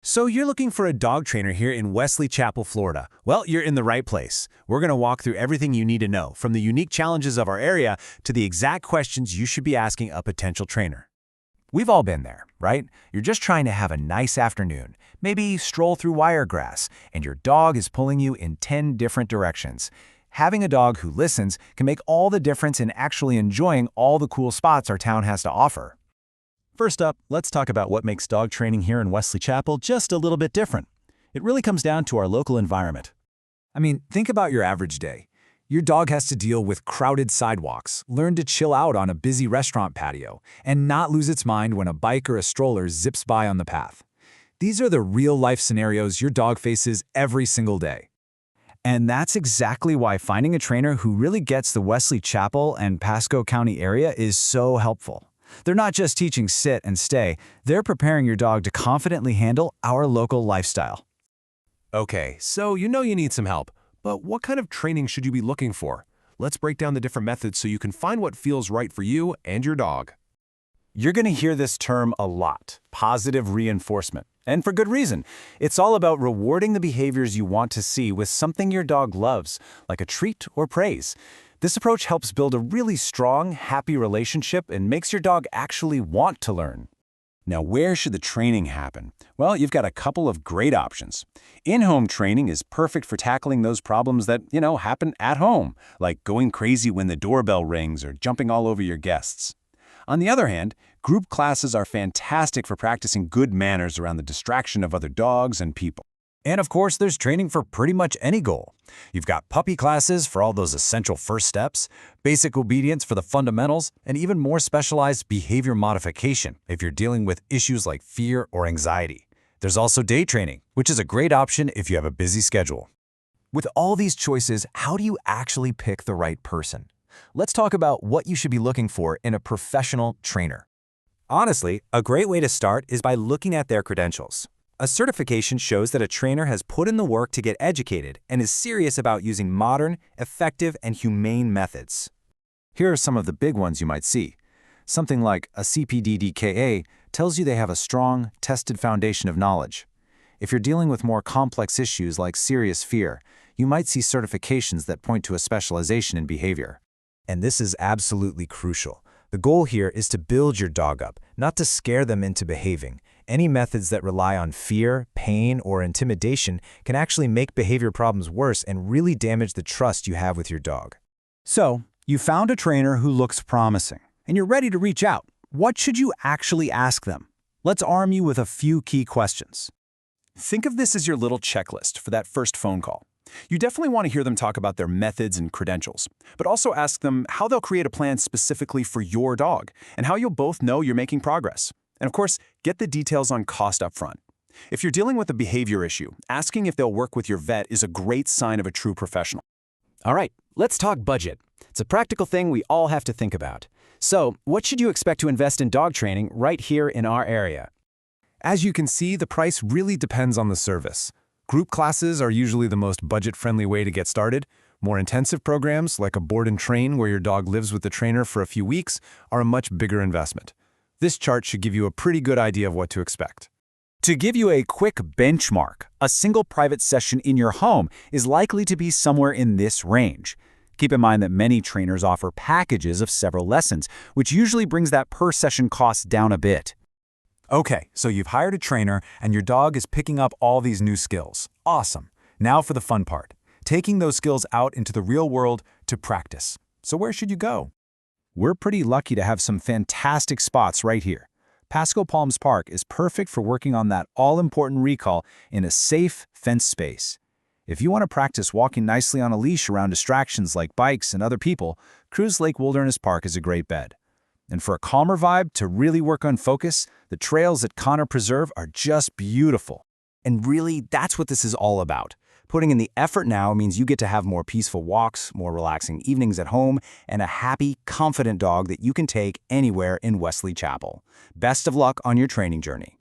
So you're looking for a dog trainer here in Wesley Chapel, Florida. Well, you're in the right place. We're going to walk through everything you need to know, from the unique challenges of our area to the exact questions you should be asking a potential trainer. We've all been there, right? You're just trying to have a nice afternoon, maybe stroll through wiregrass, and your dog is pulling you in 10 different directions. Having a dog who listens can make all the difference in actually enjoying all the cool spots our town has to offer. First up, let's talk about what makes dog training here in Wesley Chapel just a little bit different. It really comes down to our local environment. Think about your average day. Your dog has to deal with crowded sidewalks, learn to chill out on a busy restaurant patio, and not lose its mind when a bike or a stroller zips by on the path. These are the real-life scenarios your dog faces every single day. And that's exactly why finding a trainer who really gets the Wesley Chapel and Pasco County area is so helpful. They're not just teaching sit and stay, they're preparing your dog to confidently handle our local lifestyle. Okay, so you know you need some help, but what kind of training should you be looking for? Let's break down the different methods so you can find what feels right for you and your dog. You're going to hear this term a lot, positive reinforcement. And for good reason. It's all about rewarding the behaviors you want to see with something your dog loves, like a treat or praise. This approach helps build a really strong, happy relationship and makes your dog actually want to learn. Now, where should the training happen? Well, you've got a couple of great options. In-home training is perfect for tackling those problems that, happen at home, like going crazy when the doorbell rings or jumping all over your guests. On the other hand, group classes are fantastic for practicing good manners around the distraction of other dogs and people. And of course, there's training for pretty much any goal. You've got puppy classes for all those essential first steps, basic obedience for the fundamentals, and even more specialized behavior modification if you're dealing with issues like fear or anxiety. There's also day training, which is a great option if you have a busy schedule. With all these choices, how do you actually pick the right person? Let's talk about what you should be looking for in a professional trainer. Honestly, a great way to start is by looking at their credentials. A certification shows that a trainer has put in the work to get educated and is serious about using modern, effective, and humane methods. Here are some of the big ones you might see. Something like a CPD-DKA tells you they have a strong, tested foundation of knowledge. If you're dealing with more complex issues like serious fear, you might see certifications that point to a specialization in behavior. And this is absolutely crucial. The goal here is to build your dog up, not to scare them into behaving. Any methods that rely on fear, pain, or intimidation can actually make behavior problems worse and really damage the trust you have with your dog. So, you found a trainer who looks promising, and you're ready to reach out. What should you actually ask them? Let's arm you with a few key questions. Think of this as your little checklist for that first phone call. You definitely want to hear them talk about their methods and credentials, but also ask them how they'll create a plan specifically for your dog and how you'll both know you're making progress. And of course, get the details on cost up front. If you're dealing with a behavior issue, asking if they'll work with your vet is a great sign of a true professional. All right, let's talk budget. It's a practical thing we all have to think about. So, what should you expect to invest in dog training right here in our area? As you can see, the price really depends on the service. Group classes are usually the most budget-friendly way to get started. More intensive programs, like a board and train where your dog lives with the trainer for a few weeks, are a much bigger investment. This chart should give you a pretty good idea of what to expect. To give you a quick benchmark, a single private session in your home is likely to be somewhere in this range. Keep in mind that many trainers offer packages of several lessons, which usually brings that per-session cost down a bit. Okay, so you've hired a trainer and your dog is picking up all these new skills. Awesome. Now for the fun part, taking those skills out into the real world to practice. So where should you go? We're pretty lucky to have some fantastic spots right here. Pasco Palms Park is perfect for working on that all-important recall in a safe, fenced space. If you want to practice walking nicely on a leash around distractions like bikes and other people, Cruise Lake Wilderness Park is a great bed. And for a calmer vibe to really work on focus, the trails at Connor Preserve are just beautiful. And really, that's what this is all about. Putting in the effort now means you get to have more peaceful walks, more relaxing evenings at home, and a happy, confident dog that you can take anywhere in Wesley Chapel. Best of luck on your training journey.